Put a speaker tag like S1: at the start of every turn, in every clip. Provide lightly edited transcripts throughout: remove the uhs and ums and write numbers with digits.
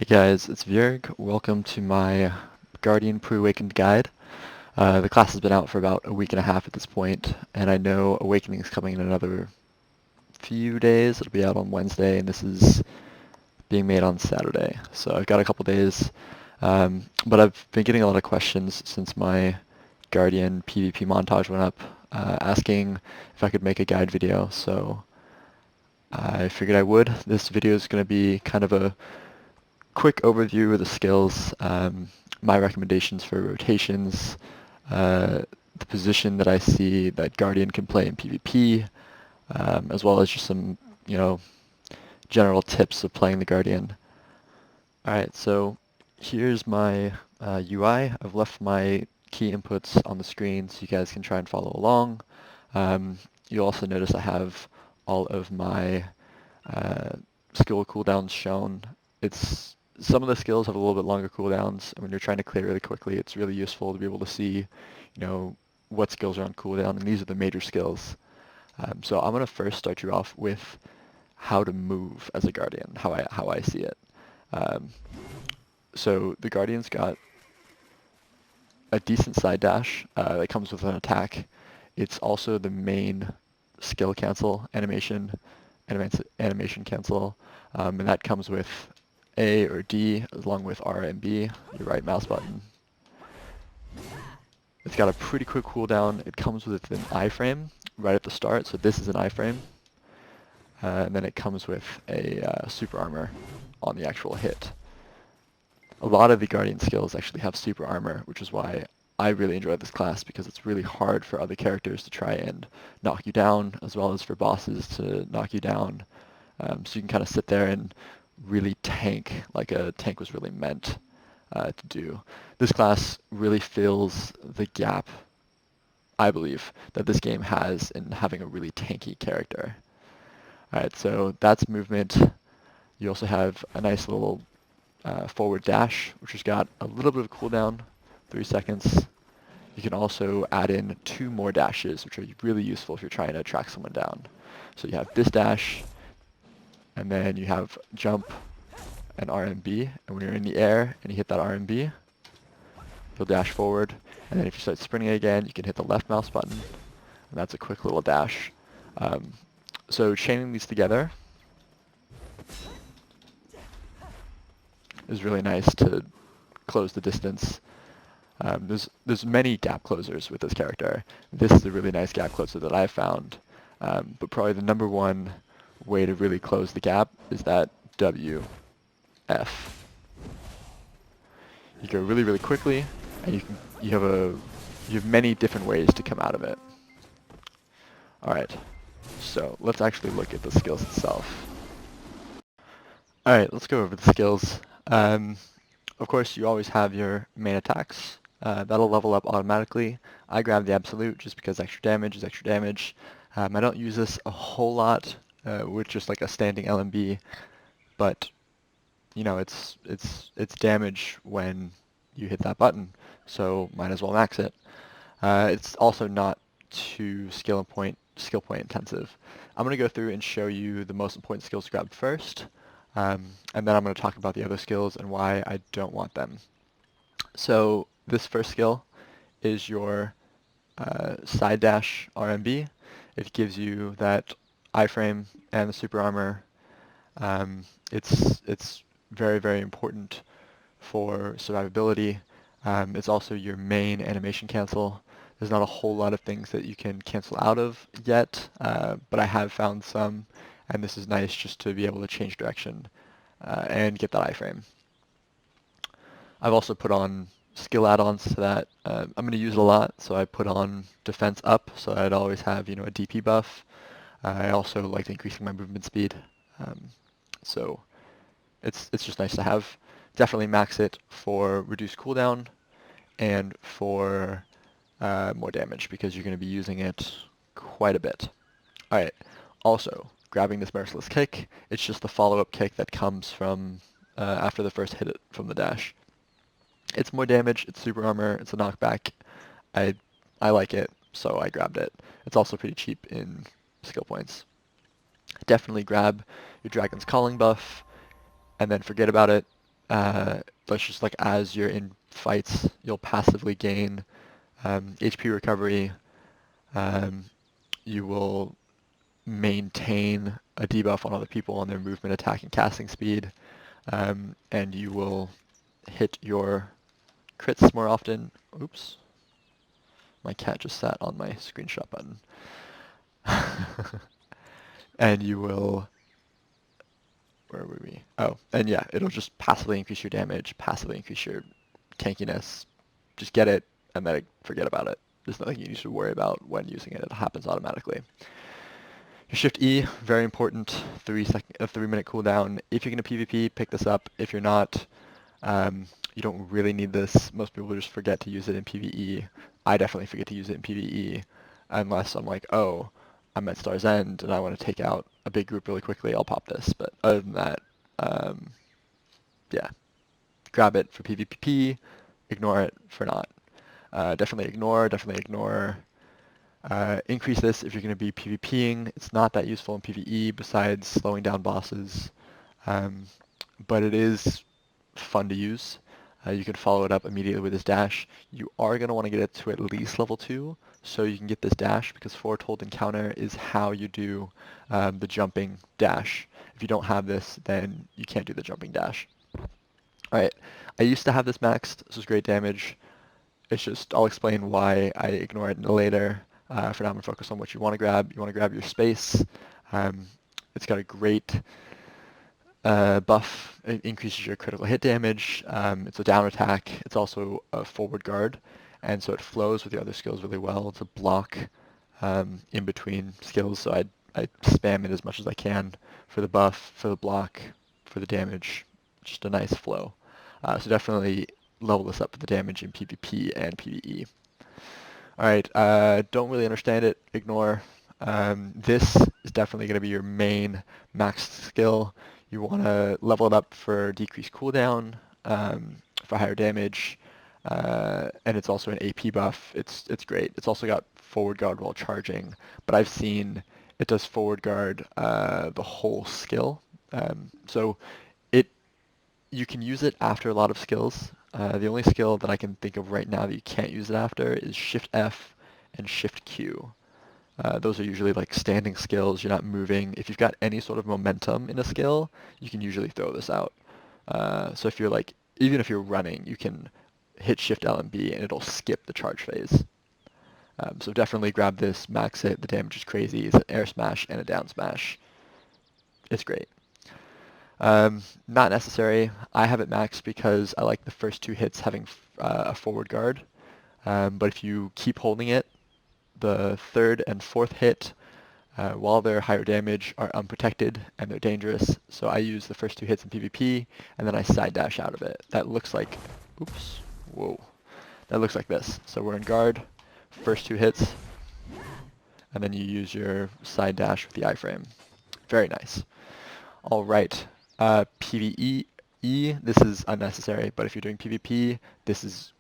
S1: Guys, it's Vierg. Welcome to my Guardian Pre-Awakened guide. The class has been out for about a week and a half at this point, and I know Awakening is coming in another few days. It'll be out on Wednesday, and this is being made on Saturday. So I've got a couple days, but I've been getting a lot of questions since my Guardian PvP montage went up, asking if I could make a guide video. So I figured I would. This video is going to be kind of a quick overview of the skills, my recommendations for rotations, the position that I see that Guardian can play in PvP, as well as just some, general tips of playing the Guardian. Alright, so here's my UI. I've left my key inputs on the screen so you guys can try and follow along. You'll also notice I have all of my skill cooldowns shown. Some of the skills have a little bit longer cooldowns, and when you're trying to clear really quickly, it's really useful to be able to see, what skills are on cooldown, and these are the major skills. So I'm going to first start you off with how to move as a Guardian, how I see it. So the Guardian's got a decent side dash that comes with an attack. It's also the main skill cancel animation cancel, and that comes with A or D along with R and B, your right mouse button. It's got a pretty quick cooldown. It comes with an iframe right at the start, so this is an iframe. And then it comes with a super armor on the actual hit. A lot of the Guardian skills actually have super armor, which is why I really enjoy this class, because it's really hard for other characters to try and knock you down, as well as for bosses to knock you down. So you can kind of sit there and really tank like a tank was really meant to do. This class really fills the gap, I believe, that this game has in having a really tanky character. Alright, so that's movement. You also have a nice little forward dash, which has got a little bit of cooldown, 3 seconds. You can also add in 2 more dashes, which are really useful if you're trying to track someone down. So you have this dash, and then you have jump and RMB, and when you're in the air and you hit that RMB, you'll dash forward, and then if you start sprinting again, you can hit the left mouse button, and that's a quick little dash. So chaining these together is really nice to close the distance. There's many gap closers with this character. This is a really nice gap closer that I've found, but probably the number one way to really close the gap is that WF. You go really, really quickly, and you have many different ways to come out of it. All right, so let's actually look at the skills itself. All right, let's go over the skills. Of course, you always have your main attacks. That'll level up automatically. I grab the absolute just because extra damage is extra damage. I don't use this a whole lot with just like a standing LMB, but it's damage when you hit that button, so might as well max it. It's also not too skill point intensive. I'm going to go through and show you the most important skills to grab first, and then I'm going to talk about the other skills and why I don't want them. So this first skill is your side dash RMB. It gives you that iframe and the super armor. It's very, very important for survivability. It's also your main animation cancel. There's not a whole lot of things that you can cancel out of yet, but I have found some, and this is nice just to be able to change direction and get that iframe. I've also put on skill add-ons to that. I'm going to use it a lot, so I put on defense up, so I'd always have a DP buff. I also liked increasing my movement speed, so it's just nice to have. Definitely max it for reduced cooldown and for more damage, because you're going to be using it quite a bit. Alright, also, grabbing this Merciless Kick. It's just the follow-up kick that comes from after the first hit from the dash. It's more damage, it's super armor, it's a knockback. I like it, so I grabbed it. It's also pretty cheap in skill points. Definitely grab your Dragon's Calling buff, and then forget about it. Let's just like as you're in fights, you'll passively gain HP recovery. Um, you will maintain a debuff on other people on their movement, attack, and casting speed, and you will hit your crits more often. Oops, my cat just sat on my screenshot button. And you will, where were we? Oh, and yeah, it'll just passively increase your damage, passively increase your tankiness. Just get it, and then forget about it. There's nothing you need to worry about when using it. It happens automatically. Your Shift E, very important, 3-minute cooldown. If you're going to PvP, pick this up. If you're not, you don't really need this. Most people just forget to use it in PvE. I definitely forget to use it in PvE, unless I'm like, oh, I'm at Star's End and I want to take out a big group really quickly, I'll pop this. But other than that, yeah, grab it for PvP, ignore it for not. Definitely ignore. Increase this if you're going to be PvPing. It's not that useful in PvE besides slowing down bosses, but it is fun to use. You can follow it up immediately with this dash. You are going to want to get it to at least level 2 so you can get this dash, because forward hold and counter is how you do the jumping dash. If you don't have this, then you can't do the jumping dash. Alright, I used to have this maxed. This was great damage. It's just, I'll explain why I ignore it later. For now, I'm going to focus on what you want to grab. You want to grab your space. It's got a great buff. It increases your critical hit damage. It's a down attack. It's also a forward guard, and so it flows with the other skills really well. It's a block in between skills, so I spam it as much as I can for the buff, for the block, for the damage. Just a nice flow. So definitely level this up for the damage in PvP and PvE. Alright, don't really understand it, ignore. This is definitely going to be your main maxed skill. You want to level it up for decreased cooldown, for higher damage, and it's also an AP buff. It's great. It's also got forward guard while charging, but I've seen it does forward guard the whole skill. So you can use it after a lot of skills. The only skill that I can think of right now that you can't use it after is Shift F and Shift Q. Those are usually like standing skills. You're not moving. If you've got any sort of momentum in a skill, you can usually throw this out. So if you're like, even if you're running, you can hit Shift L and B and it'll skip the charge phase. So definitely grab this, max it. The damage is crazy. It's an air smash and a down smash. It's great. Not necessary. I have it maxed because I like the first 2 hits having a forward guard. But if you keep holding it, the 3rd and 4th hit, while they're higher damage, are unprotected and they're dangerous. So I use the first 2 hits in PvP and then I side dash out of it. That looks like, oops, whoa. That looks like this. So we're in guard, first 2 hits, and then you use your side dash with the iframe. Very nice. All right. PvE, this is unnecessary, but if you're doing PvP, this is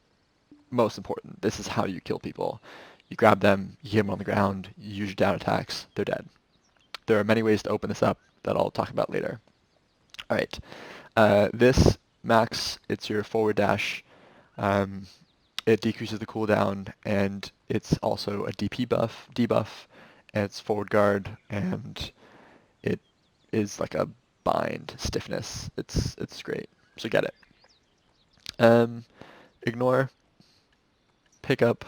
S1: most important. This is how you kill people. You grab them, you hit them on the ground, you use your down attacks, they're dead. There are many ways to open this up that I'll talk about later. All right. This max, it's your forward dash. It decreases the cooldown, and it's also a debuff, and it's forward guard, and it is like a bind stiffness. It's great. So get it. Ignore. Pick up.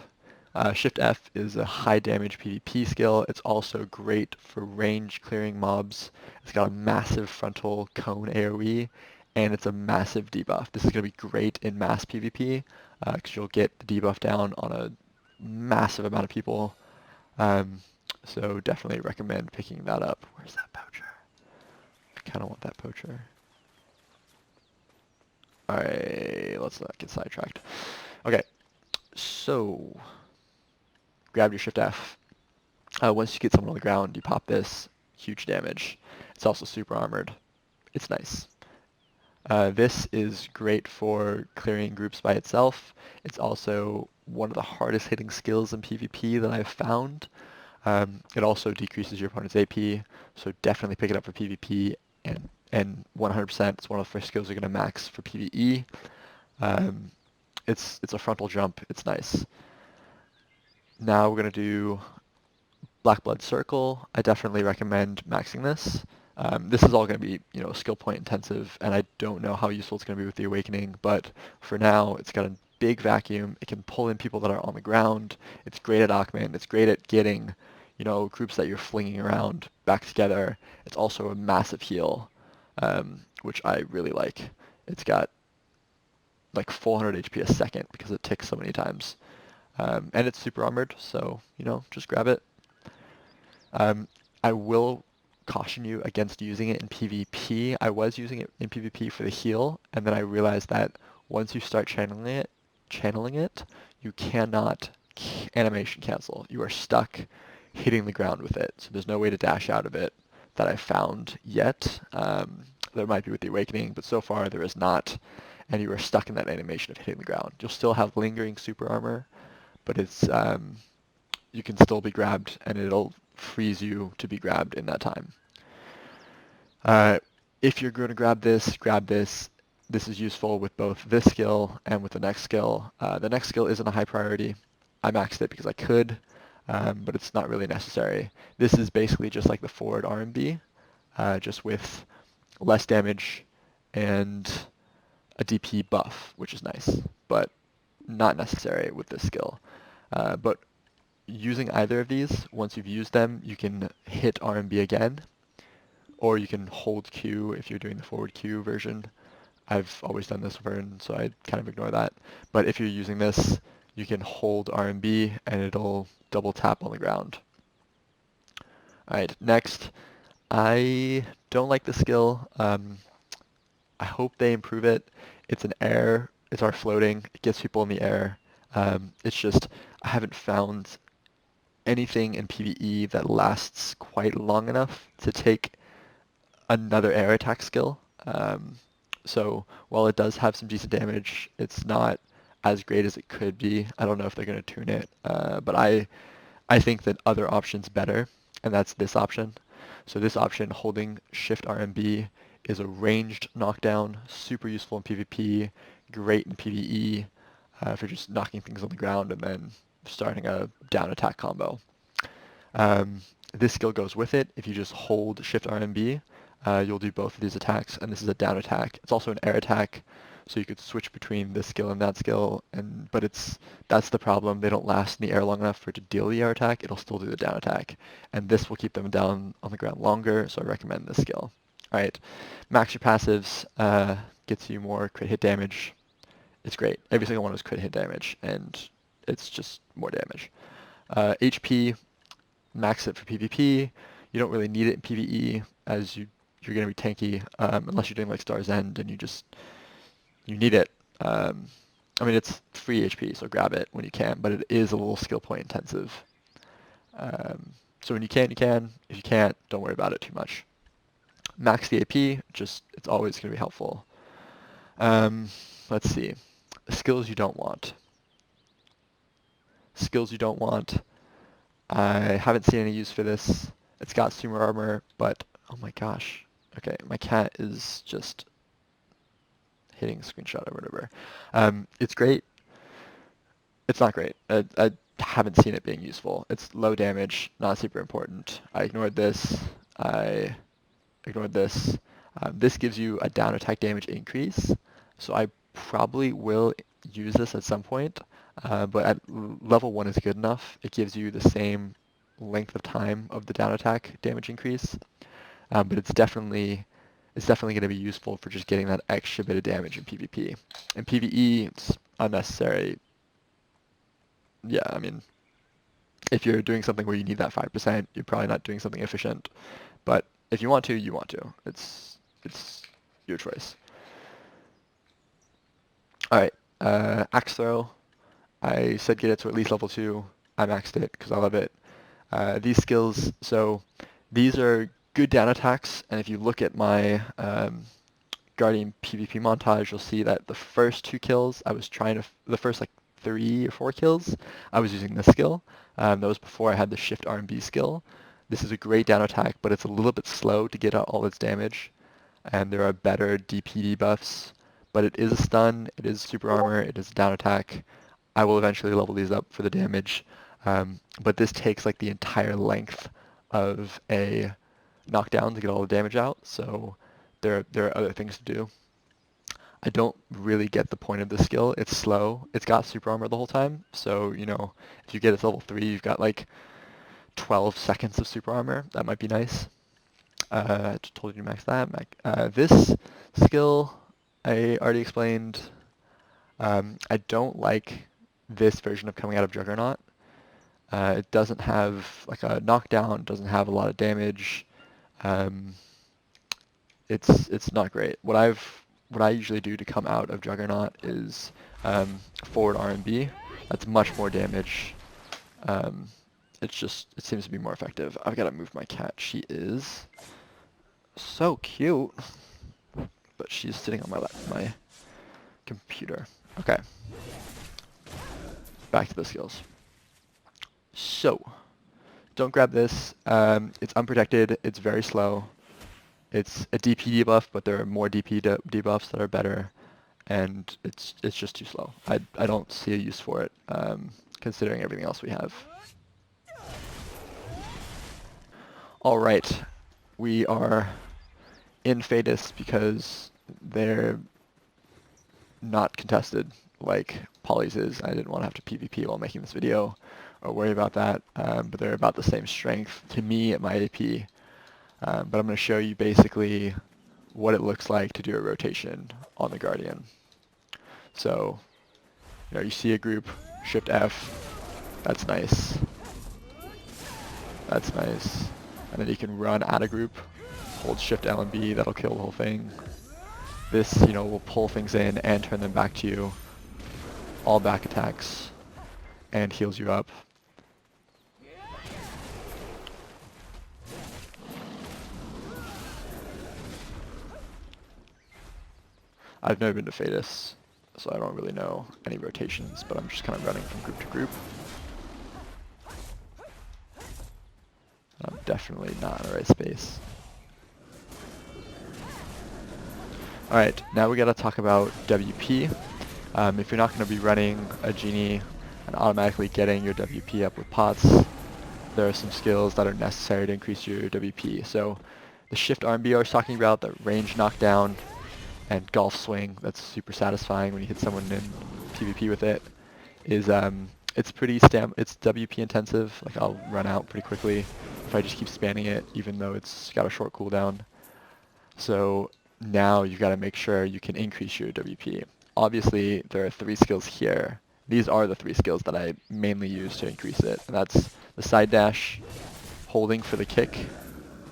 S1: Shift F is a high damage PvP skill. It's also great for range clearing mobs. It's got a massive frontal cone AoE, and it's a massive debuff. This is going to be great in mass PvP because you'll get the debuff down on a massive amount of people. So definitely recommend picking that up. Where's that poacher? I kind of want that poacher. Alright, let's not get sidetracked. Okay, so grab your Shift F. Once you get someone on the ground, you pop this. Huge damage. It's also super armored. It's nice. This is great for clearing groups by itself. It's also one of the hardest hitting skills in PvP that I've found. It also decreases your opponent's AP, so definitely pick it up for PvP and and 100%, it's one of the first skills you're going to max for PvE. Um, it's a frontal jump. It's nice. Now we're going to do Black Blood Circle. I definitely recommend maxing this. This is all going to be, skill point intensive, and I don't know how useful it's going to be with the Awakening, but for now, it's got a big vacuum. It can pull in people that are on the ground. It's great at Ackman. It's great at getting, groups that you're flinging around back together. It's also a massive heal, which I really like. It's got like 400 HP a second because it ticks so many times. And it's super armored, so, just grab it. I will caution you against using it in PvP. I was using it in PvP for the heal, and then I realized that once you start channeling it, you cannot animation cancel. You are stuck hitting the ground with it, so there's no way to dash out of it that I found yet. There might be with the Awakening, but so far there is not, and you are stuck in that animation of hitting the ground. You'll still have lingering super armor, but it's you can still be grabbed, and it'll freeze you to be grabbed in that time. If you're going to grab this, grab this. This is useful with both this skill and with the next skill. The next skill isn't a high priority. I maxed it because I could, but it's not really necessary. This is basically just like the forward RMB, just with less damage and a DP buff, which is nice, but not necessary with this skill. But using either of these, once you've used them, you can hit RMB again, or you can hold Q if you're doing the forward Q version. I've always done this version, so I kind of ignore that. But if you're using this, you can hold RMB and it'll double tap on the ground. Alright, next, I don't like the skill. I hope they improve it. It's our floating. It gets people in the air. It's just, I haven't found anything in PvE that lasts quite long enough to take another air attack skill. So while it does have some decent damage, it's not as great as it could be. I don't know if they're going to tune it, but I think that other option's better, and that's this option. So this option, holding Shift RMB, is a ranged knockdown, super useful in PvP, great in PvE for just knocking things on the ground and then starting a down attack combo. This skill goes with it. If you just hold Shift RMB, you'll do both of these attacks, and this is a down attack. It's also an air attack, so you could switch between this skill and that skill, but that's the problem. They don't last in the air long enough for it to deal the air attack. It'll still do the down attack, and this will keep them down on the ground longer, so I recommend this skill. All right, max your passives, gets you more crit hit damage. It's great. Every single one is crit hit damage, and it's just more damage. HP, max it for PvP. You don't really need it in PvE, as you're going to be tanky, unless you're doing like Star's End and you need it. I mean, it's free HP, so grab it when you can, but it is a little skill point intensive. So when you can, you can. If you can't, don't worry about it too much. Max the AP, it's always going to be helpful. Let's see. Skills you don't want. Skills you don't want. I haven't seen any use for this. It's got sumo armor, but oh my gosh. Okay, my cat is just hitting screenshot or whatever. It's great. It's not great. I haven't seen it being useful. It's low damage, not super important. I ignored this. I ignored this. This gives you a down attack damage increase, so I probably will use this at some point, but at level 1 is good enough. It gives you the same length of time of the down attack damage increase, but it's definitely going to be useful for just getting that extra bit of damage in PvP. In PvE, it's unnecessary. Yeah, I mean, if you're doing something where you need that 5%, you're probably not doing something efficient, but if you want to, you want to. It's your choice. All right, axe throw. I said get it to at least level 2. I maxed it because I love it. These skills, so these are good down attacks, and if you look at my Guardian PvP montage, you'll see that the first 2 kills, the first like 3 or 4 kills, I was using this skill. That was before I had the Shift RMB skill. This is a great down attack, but it's a little bit slow to get out all its damage. and there are better DP debuffs, but it is a stun, it is super armor, it is a down attack. I will eventually level these up for the damage, but this takes like the entire length of a knockdown to get all the damage out, so there are other things to do. I don't really get the point of the skill. It's slow. It's got super armor the whole time, so you know, if you get it to level 3, you've got like 12 seconds of super armor. That might be nice. I just told you to max that. This skill I already explained. I don't like this version of coming out of Juggernaut. It doesn't have like a knockdown, doesn't have a lot of damage. It's not great. What I usually do to come out of Juggernaut is forward RMB. That's much more damage. It seems to be more effective. I've got to move my cat. She is so cute, but she's sitting on my computer. Okay. Back to the skills. So, don't grab this. It's unprotected. It's very slow. It's a DP debuff, but there are more DP debuffs that are better, and it's just too slow. I don't see a use for it, considering everything else we have. All right, we are in Fadus because they're not contested like Polly's is. I didn't want to have to PvP while making this video or worry about that, but they're about the same strength to me at my AP. But I'm going to show you basically what it looks like to do a rotation on the Guardian. So, you know, you see a group, Shift F, that's nice. That's nice. And then you can run at a group, hold Shift L and B, that'll kill the whole thing. This, you know, will pull things in and turn them back to you. All back attacks, and heals you up. I've never been to Fadus, so I don't really know any rotations, but I'm just kind of running from group to group. I'm definitely not in the right space. Alright, now we gotta talk about WP. If you're not going to be running a genie and automatically getting your WP up with pots, there are some skills that are necessary to increase your WP. So the shift RMB I was talking about, the range knockdown, and golf swing, that's super satisfying when you hit someone in PvP with it, is it's pretty it's WP intensive. Like I'll run out pretty quickly if I just keep spamming it, even though it's got a short cooldown. So now you've got to make sure you can increase your WP. Obviously, there are 3 skills here. These are the 3 skills that I mainly use to increase it. And that's the side dash, holding for the kick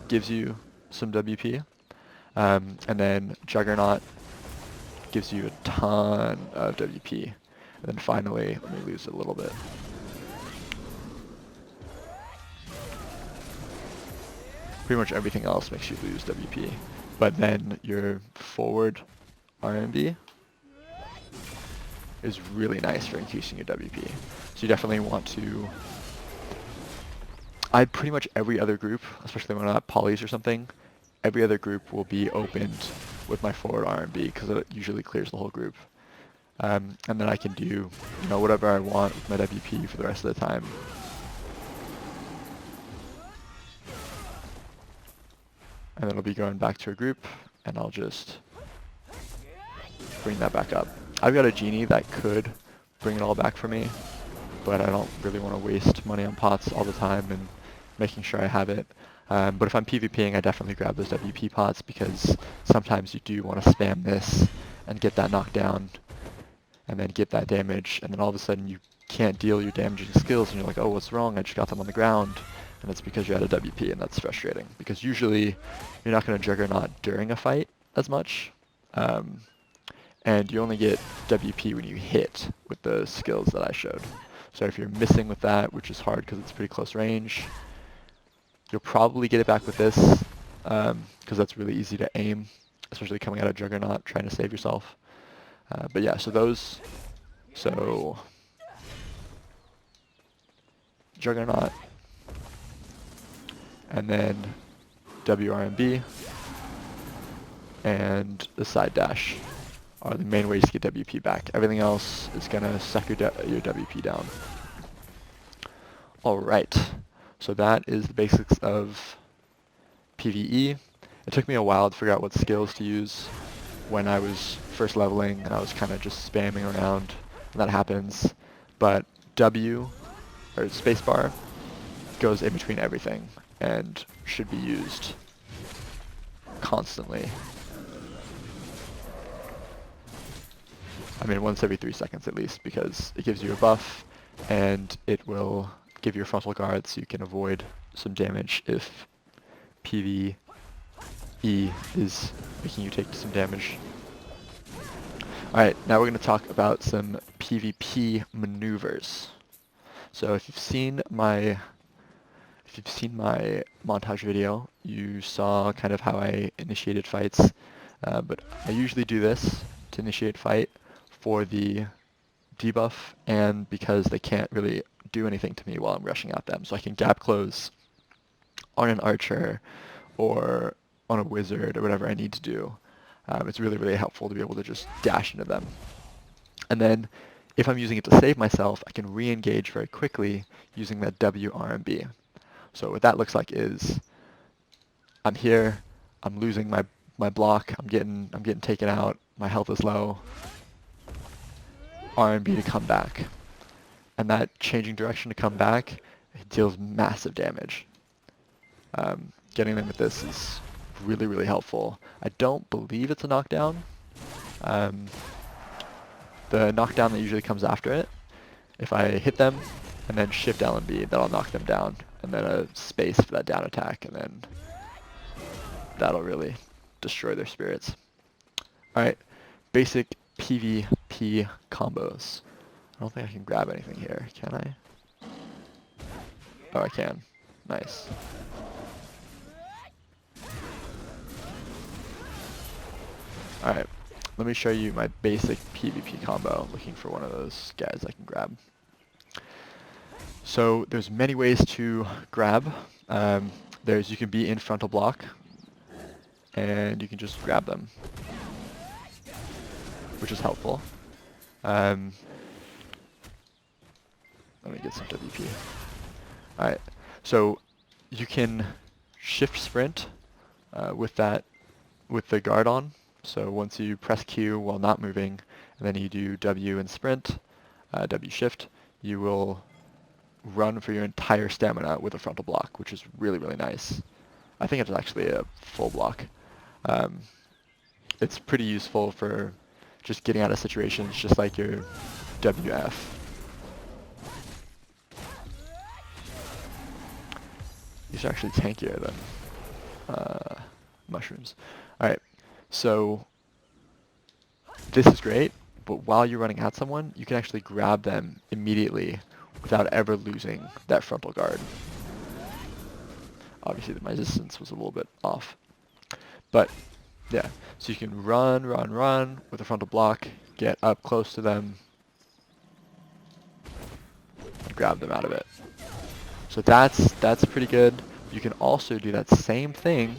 S1: gives you some WP. And then Juggernaut gives you a ton of WP. And then finally, let me lose it a little bit. Pretty much everything else makes you lose WP. But then your forward RMB is really nice for increasing your WP. So you definitely want to... pretty much every other group, especially when I'm at Polys or something, every other group will be opened with my forward RMB because it usually clears the whole group. And then I can do, you know, whatever I want with my WP for the rest of the time. And then I'll be going back to a group, and I'll just bring that back up. I've got a genie that could bring it all back for me, but I don't really want to waste money on pots all the time and making sure I have it. But if I'm PvPing, I definitely grab those WP pots because sometimes you do want to spam this and get that knockdown and then get that damage, and then all of a sudden you can't deal your damaging skills and you're like, oh, what's wrong? I just got them on the ground. And it's because you had a WP, and that's frustrating. Because usually you're not going to Juggernaut during a fight as much. And you only get WP when you hit with the skills that I showed. So if you're missing with that, which is hard because it's pretty close range, you'll probably get it back with this, because that's really easy to aim, especially coming out of Juggernaut, trying to save yourself. But yeah, so Juggernaut, and then WRMB, and the side dash are the main ways to get WP back. Everything else is going to suck your WP down. Alright, so that is the basics of PvE. It took me a while to figure out what skills to use when I was first leveling, and I was kind of just spamming around, and that happens. But W, or spacebar, goes in between everything, and should be used constantly. I mean, once every 3 seconds at least, because it gives you a buff, and it will give you a frontal guard so you can avoid some damage if PvE is making you take some damage. Alright, now we're going to talk about some PvP maneuvers. So if you've seen my montage video, you saw kind of how I initiated fights, but I usually do this to initiate fight for the debuff and because they can't really do anything to me while I'm rushing at them. So I can gap close on an archer or on a wizard or whatever I need to do. It's really, really helpful to be able to just dash into them. And then if I'm using it to save myself, I can re-engage very quickly using that w+rmb. So what that looks like is I'm here, I'm losing my block, I'm getting taken out, my health is low, RMB to come back. And that changing direction to come back, it deals massive damage. Getting them with this is really, really helpful. I don't believe it's a knockdown. The knockdown that usually comes after it, if I hit them and then shift LMB, that'll knock them down, and then a space for that down attack, and then that'll really destroy their spirits. Alright, basic PvP combos. I don't think I can grab anything here, can I? Oh, I can. Nice. Alright, let me show you my basic PvP combo, looking for one of those guys I can grab. So there's many ways to grab. You can be in frontal block, and you can just grab them, which is helpful. Let me get some WP. Alright, so you can shift sprint with the guard on. So once you press Q while not moving, and then you do W and sprint, W shift, you will run for your entire stamina with a frontal block, which is really, really nice. I think it's actually a full block. It's pretty useful for just getting out of situations, just like your WF. These are actually tankier than mushrooms. Alright, so this is great, but while you're running at someone, you can actually grab them immediately without ever losing that frontal guard. Obviously my resistance was a little bit off. But yeah, so you can run with a frontal block, get up close to them, and grab them out of it. So that's pretty good. You can also do that same thing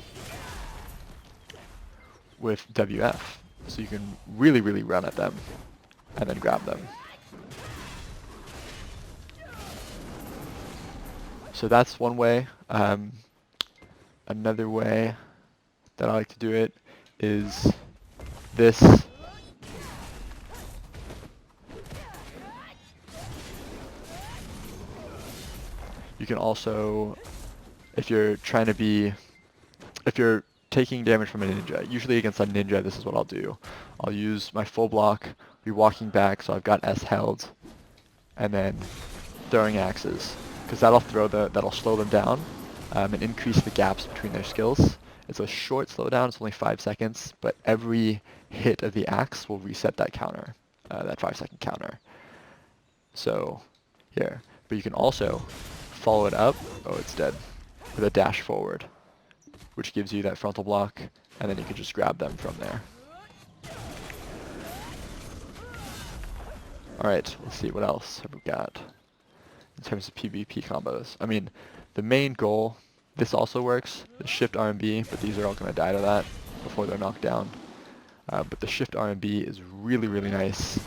S1: with WF. So you can really, really run at them and then grab them. So that's one way. Another way that I like to do it is this. You can also, if you're taking damage from a ninja, usually against a ninja, this is what I'll do. I'll use my full block, be walking back, so I've got S held, and then throwing axes, because that'll slow them down and increase the gaps between their skills. It's a short slowdown, it's only 5 seconds, but every hit of the axe will reset that counter, that 5-second counter. So here, but you can also follow it up, oh it's dead, with a dash forward, which gives you that frontal block, and then you can just grab them from there. Alright, let's see, what else have we got in terms of PvP combos? I mean, the main goal, this also works, the shift RMB, but these are all going to die to that. before they're knocked down. But the shift RMB is really, really nice.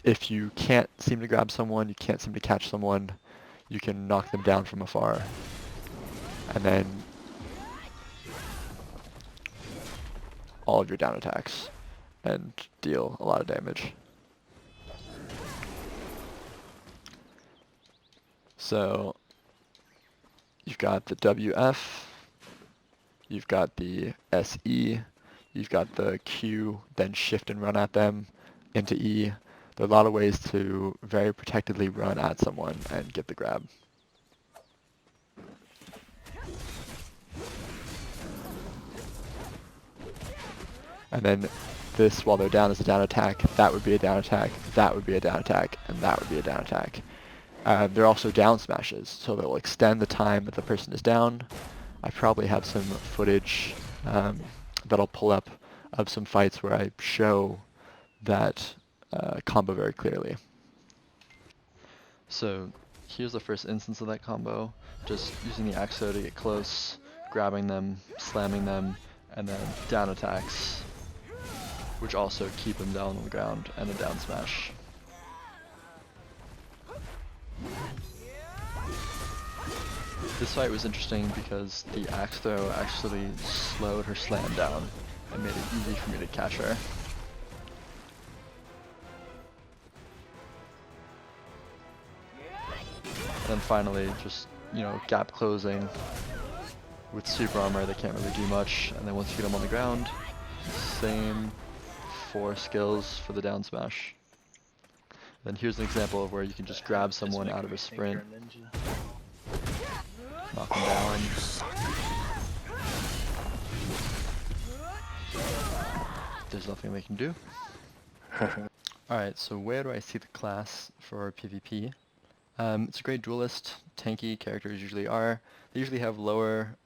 S1: If you can't seem to grab someone, you can't seem to catch someone, you can knock them down from afar. And then all of your down attacks and deal a lot of damage. So you've got the WF, you've got the SE, you've got the Q, then shift and run at them into E. There are a lot of ways to very protectedly run at someone and get the grab. And then this, while they're down, is a down attack, that would be a down attack, that would be a down attack, and that would be a down attack. They're also down smashes, so they'll extend the time that the person is down. I probably have some footage that I'll pull up of some fights where I show that combo very clearly. So here's the first instance of that combo, just using the Axo to get close, grabbing them, slamming them, and then down attacks, which also keep them down on the ground, and a down smash. This fight was interesting because the axe throw actually slowed her slam down and made it easy for me to catch her. And then finally, just, you know, gap closing. With super armor, they can't really do much, and then once you get them on the ground, same 4 skills for the down smash. Then here's an example of where you can just grab someone out of a sprint, knock them down. There's nothing they can do. Alright, so where do I see the class for PvP? It's a great duelist. Tanky characters usually are. They usually have lower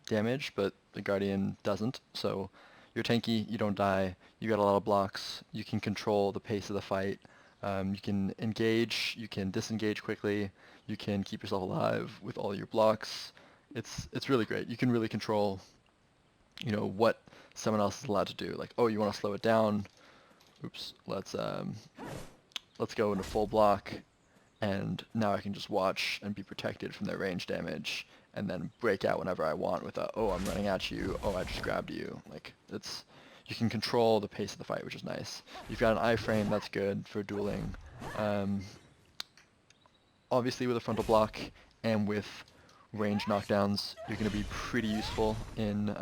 S1: damage, but the Guardian doesn't. So you're tanky, you don't die, you got a lot of blocks, you can control the pace of the fight, you can engage, you can disengage quickly, you can keep yourself alive with all your blocks. It's really great. You can really control, you know, what someone else is allowed to do. Like, oh, you want to slow it down? Oops, let's go into full block. And now I can just watch and be protected from their range damage, and then break out whenever I want with a, oh, I'm running at you, oh, I just grabbed you. Like, you can control the pace of the fight, which is nice. You've got an iframe, that's good for dueling. Obviously with a frontal block and with range knockdowns, you're going to be pretty useful in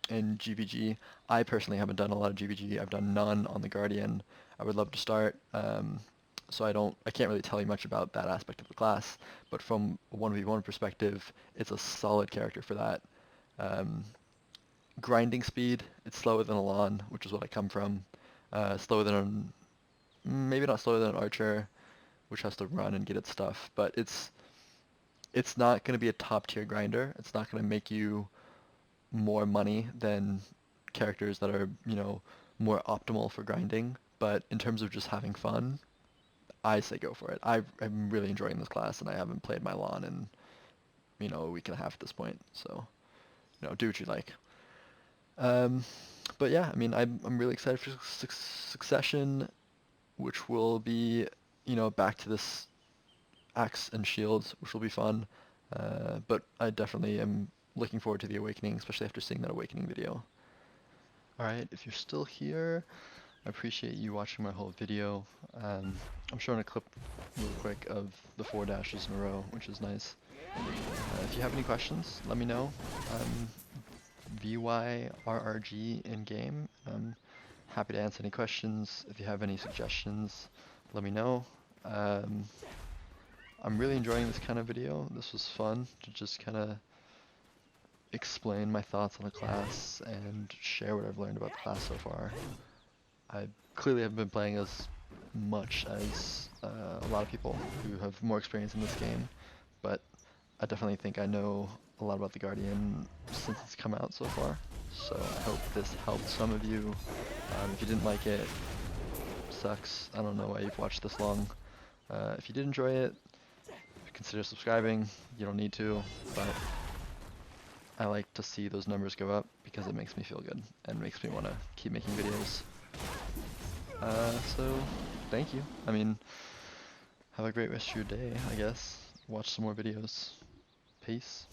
S1: GVG. I personally haven't done a lot of GVG. I've done none on the Guardian. I would love to start. So I can't really tell you much about that aspect of the class, but from a 1v1 perspective, it's a solid character for that. Grinding speed, it's slower than Elan, which is what I come from. Slower than, maybe not slower than an Archer, which has to run and get its stuff, but it's not going to be a top tier grinder. It's not going to make you more money than characters that are, you know, more optimal for grinding, but in terms of just having fun, I say go for it. I'm really enjoying this class, and I haven't played my lawn in, you know, a week and a half at this point. So, you know, do what you like. But yeah, I mean, I'm really excited for Succession, which will be, you know, back to this axe and shields, which will be fun. But I definitely am looking forward to the Awakening, especially after seeing that Awakening video. Alright, if you're still here, I appreciate you watching my whole video. I'm showing a clip real quick of the 4 dashes in a row, which is nice. If you have any questions, let me know. wrrg in game. I'm happy to answer any questions. If you have any suggestions, let me know. I'm really enjoying this kind of video. This was fun to just kind of explain my thoughts on the class and share what I've learned about the class so far. I clearly haven't been playing as much as a lot of people who have more experience in this game, but I definitely think I know a lot about the Guardian since it's come out so far. So I hope this helped some of you. If you didn't like it, sucks. I don't know why you've watched this long. If you did enjoy it, consider subscribing. You don't need to, but I like to see those numbers go up because it makes me feel good and makes me want to keep making videos. So thank you. I mean, have a great rest of your day, I guess. Watch some more videos. Peace.